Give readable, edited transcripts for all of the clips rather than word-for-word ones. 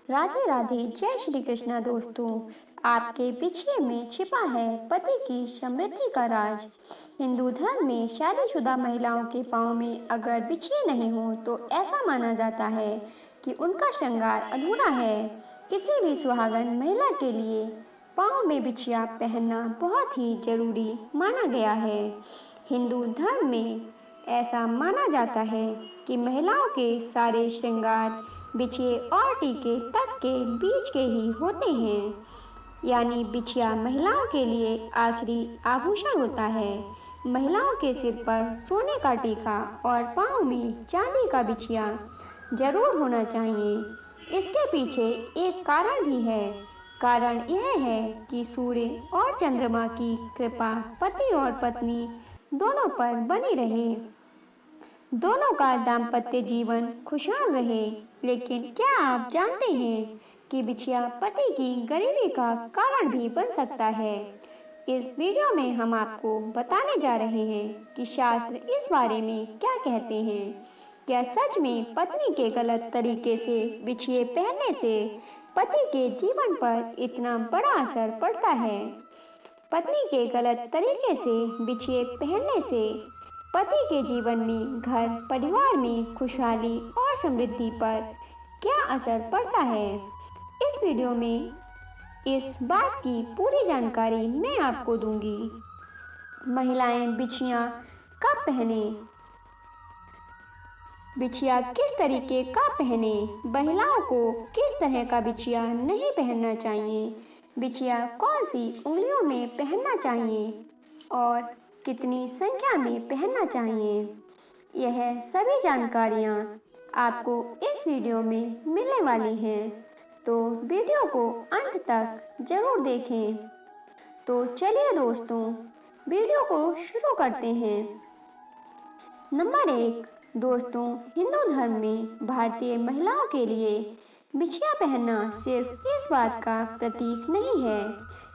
राधे राधे, जय श्री कृष्णा दोस्तों। आपके बिछिए में छिपा है पति की समृद्धि का राज। हिंदू धर्म में शादीशुदा महिलाओं के पाँव में अगर बिछिए नहीं हो तो ऐसा माना जाता है कि उनका श्रृंगार अधूरा है। किसी भी सुहागन महिला के लिए पाँव में बिछिया पहनना बहुत ही जरूरी माना गया है। हिंदू धर्म में ऐसा माना जाता है कि महिलाओं के सारे श्रृंगार बिछिए और टीके तक के बीच के ही होते हैं, यानी बिछिया महिलाओं के लिए आखिरी आभूषण होता है। महिलाओं के सिर पर सोने का टीका और पाँव में चांदी का बिछिया जरूर होना चाहिए। इसके पीछे एक कारण भी है। कारण यह है कि सूर्य और चंद्रमा की कृपा पति और पत्नी दोनों पर बनी रहे, दोनों का दाम्पत्य जीवन खुशहाल रहे। लेकिन क्या आप जानते हैं कि बिछिया पति की गरीबी का कारण भी बन सकता है? इस वीडियो में हम आपको बताने जा रहे हैं कि शास्त्र इस बारे में क्या कहते हैं। क्या सच में पत्नी के गलत तरीके से बिछिए पहनने से पति के जीवन पर इतना बड़ा असर पड़ता है? पत्नी के गलत तरीके से बिछिए पहनने से पति के जीवन में, घर परिवार में खुशहाली और समृद्धि पर क्या असर पड़ता है? इस वीडियो में इस बात की पूरी जानकारी मैं आपको दूंगी। महिलाएं बिछिया कब पहने, बिछिया किस तरीके का पहने, महिलाओं को किस तरह का बिछिया नहीं पहनना चाहिए, बिछिया कौन सी उंगलियों में पहनना चाहिए और कितनी संख्या में पहनना चाहिए, यह सभी जानकारियाँ आपको इस वीडियो में मिलने वाली हैं। तो वीडियो को अंत तक जरूर देखें। तो चलिए दोस्तों, वीडियो को शुरू करते हैं। नंबर 1 दोस्तों, हिंदू धर्म में भारतीय महिलाओं के लिए बिछिया पहनना सिर्फ इस बात का प्रतीक नहीं है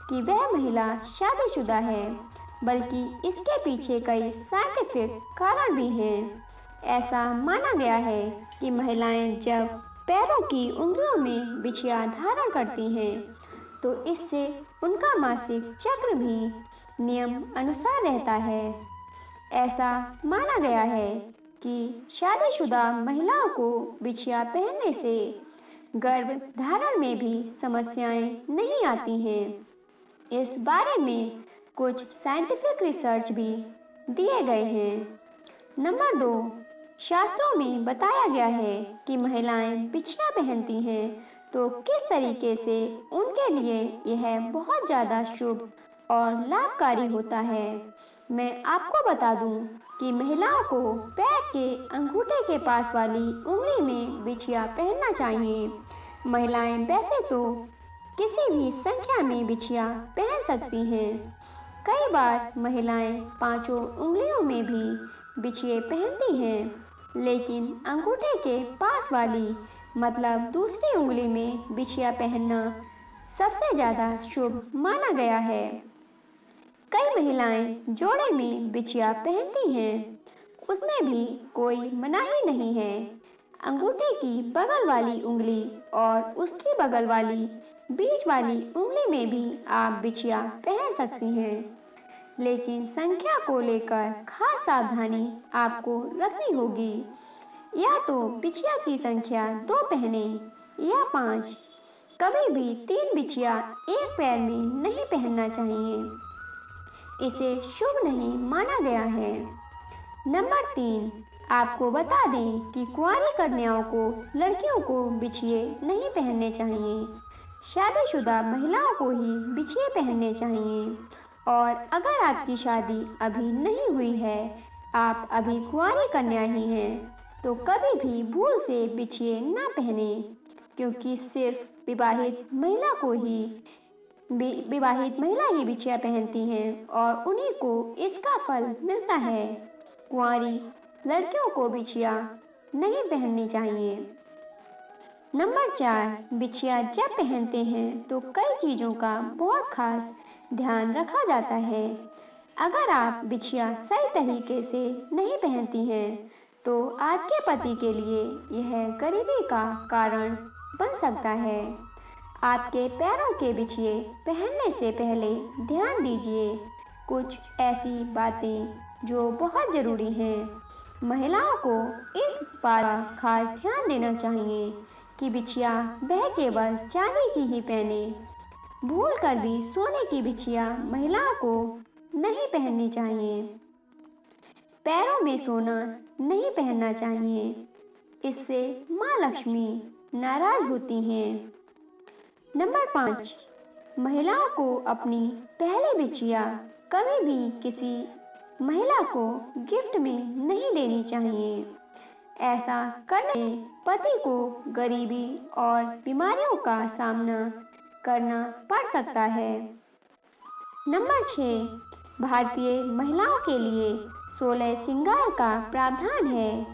कि वह महिला शादीशुदा है, बल्कि इसके पीछे कई साइंटिफिक कारण भी हैं। ऐसा माना गया है कि महिलाएं जब पैरों की उंगलियों में बिछिया धारण करती हैं, तो इससे उनका मासिक चक्र भी नियम अनुसार रहता है। ऐसा माना गया है कि शादीशुदा महिलाओं को बिछिया पहनने से गर्भ धारण में भी समस्याएं नहीं आती हैं। इस बारे में कुछ साइंटिफिक रिसर्च भी दिए गए हैं। नंबर 2, शास्त्रों में बताया गया है कि महिलाएं बिछिया पहनती हैं तो किस तरीके से उनके लिए यह बहुत ज़्यादा शुभ और लाभकारी होता है। मैं आपको बता दूं कि महिलाओं को पैर के अंगूठे के पास वाली उंगली में बिछिया पहनना चाहिए। महिलाएं वैसे तो किसी भी संख्या में बिछिया पहन सकती हैं। कई बार महिलाएं पांचों उंगलियों में भी बिछिए पहनती हैं, लेकिन अंगूठे के पास वाली मतलब दूसरी उंगली में बिछिया पहनना सबसे ज़्यादा शुभ माना गया है। कई महिलाएं जोड़े में बिछिया पहनती हैं, उसमें भी कोई मनाही नहीं है। अंगूठे की बगल वाली उंगली और उसकी बगल वाली बीच वाली उंगली में भी आप बिछिया पहन सकती हैं, लेकिन संख्या को लेकर खास सावधानी आपको रखनी होगी। या तो बिछिया की संख्या 2 पहने या 5। कभी भी 3 बिछिया एक पैर में नहीं पहनना चाहिए, इसे शुभ नहीं माना गया है। नंबर 3, आपको बता दें कि कुंवारी कन्याओं को, लड़कियों को बिछिए नहीं पहनने चाहिए। शादीशुदा महिलाओं को ही बिछिए पहनने चाहिए। और अगर आपकी शादी अभी नहीं हुई है, आप अभी कुंवारी कन्या ही हैं, तो कभी भी भूल से बिछिए ना पहने, क्योंकि सिर्फ विवाहित महिला ही बिछिया पहनती हैं और उन्हीं को इसका फल मिलता है। कुंवारी लड़कियों को बिछिया नहीं पहननी चाहिए। नंबर 4, बिछिया जब पहनते हैं तो कई चीज़ों का बहुत खास ध्यान रखा जाता है। अगर आप बिछिया सही तरीके से नहीं पहनती हैं, तो आपके पति के लिए यह गरीबी का कारण बन सकता है। आपके पैरों के बिछिए पहनने से पहले ध्यान दीजिए कुछ ऐसी बातें जो बहुत ज़रूरी हैं। महिलाओं को इस बात का खास ध्यान देना चाहिए कि बिछिया वह केवल चांदी की ही पहने। भूल कर भी सोने की बिछिया महिलाओं को नहीं पहननी चाहिए। पैरों में सोना नहीं पहनना चाहिए, इससे माँ लक्ष्मी नाराज होती हैं। नंबर 5, महिलाओं को अपनी पहली बिछिया कभी भी किसी महिला को गिफ्ट में नहीं देनी चाहिए। ऐसा करने से पति को गरीबी और बीमारियों का सामना करना पड़ सकता है। नंबर 6, भारतीय महिलाओं के लिए 16 श्रृंगार का प्रावधान है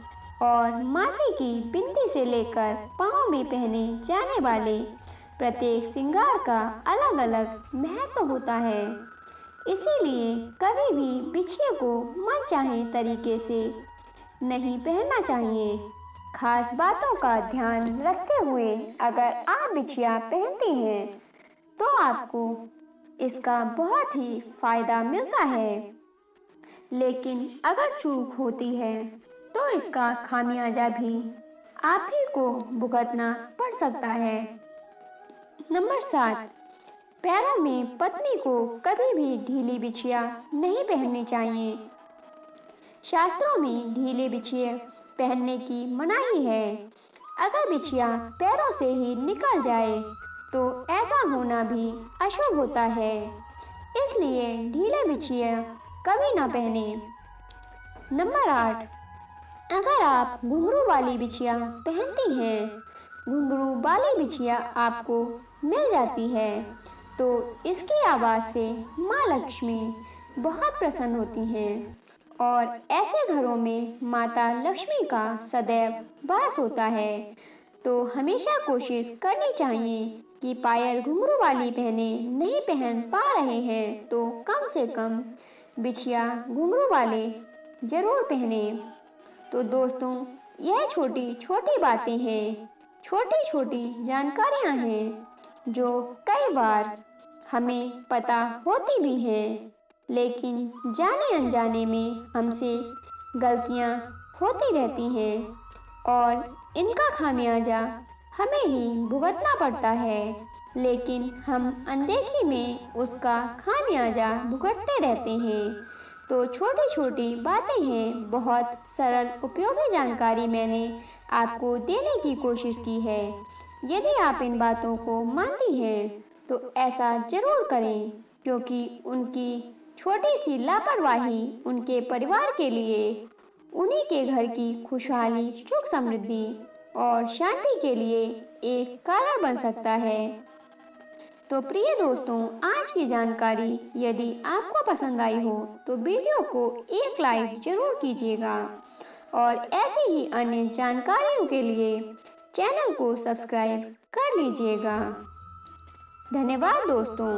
और माथे की बिंदी से लेकर पाँव में पहने जाने वाले प्रत्येक श्रृंगार का अलग अलग महत्व होता है। इसीलिए कभी भी बिछिए को मनचाहे तरीके से नहीं पहनना चाहिए। खास बातों का ध्यान रखते हुए अगर आप बिछिया पहनती हैं तो आपको इसका बहुत ही फायदा मिलता है, लेकिन अगर चूक होती है तो इसका खामियाजा भी आप ही को भुगतना पड़ सकता है। नंबर 7, पैरों में पत्नी को कभी भी ढीली बिछिया नहीं पहननी चाहिए। शास्त्रों में ढीले बिछिए पहनने की मनाही है। अगर बिछिया पैरों से ही निकल जाए तो ऐसा होना भी अशुभ होता है, इसलिए ढीले बिछिए कभी ना पहने। नंबर 8, अगर आप घुंघरू वाली बिछिया पहनती हैं, घुंघरू वाली बिछिया आपको मिल जाती है तो इसकी आवाज़ से माँ लक्ष्मी बहुत प्रसन्न होती हैं और ऐसे घरों में माता लक्ष्मी का सदैव वास होता है। तो हमेशा कोशिश करनी चाहिए कि पायल घुंघरू वाली पहने। नहीं पहन पा रहे हैं तो कम से कम बिछिया घुंघरू वाले ज़रूर पहने। तो दोस्तों, यह छोटी छोटी बातें हैं, छोटी छोटी जानकारियाँ हैं जो कई बार हमें पता होती भी हैं, लेकिन जाने अनजाने में हमसे गलतियां होती रहती हैं और इनका खामियाजा हमें ही भुगतना पड़ता है, लेकिन हम अनदेखी में उसका खामियाजा भुगतते रहते हैं। तो छोटी छोटी बातें हैं, बहुत सरल उपयोगी जानकारी मैंने आपको देने की कोशिश की है। यदि आप इन बातों को मानती हैं तो ऐसा ज़रूर करें, क्योंकि उनकी छोटी सी लापरवाही उनके परिवार के लिए, उन्हीं के घर की खुशहाली, सुख समृद्धि और शांति के लिए एक कारण बन सकता है। तो प्रिय दोस्तों, आज की जानकारी यदि आपको पसंद आई हो तो वीडियो को एक लाइक ज़रूर कीजिएगा और ऐसी ही अन्य जानकारियों के लिए चैनल को सब्सक्राइब कर लीजिएगा। धन्यवाद दोस्तों।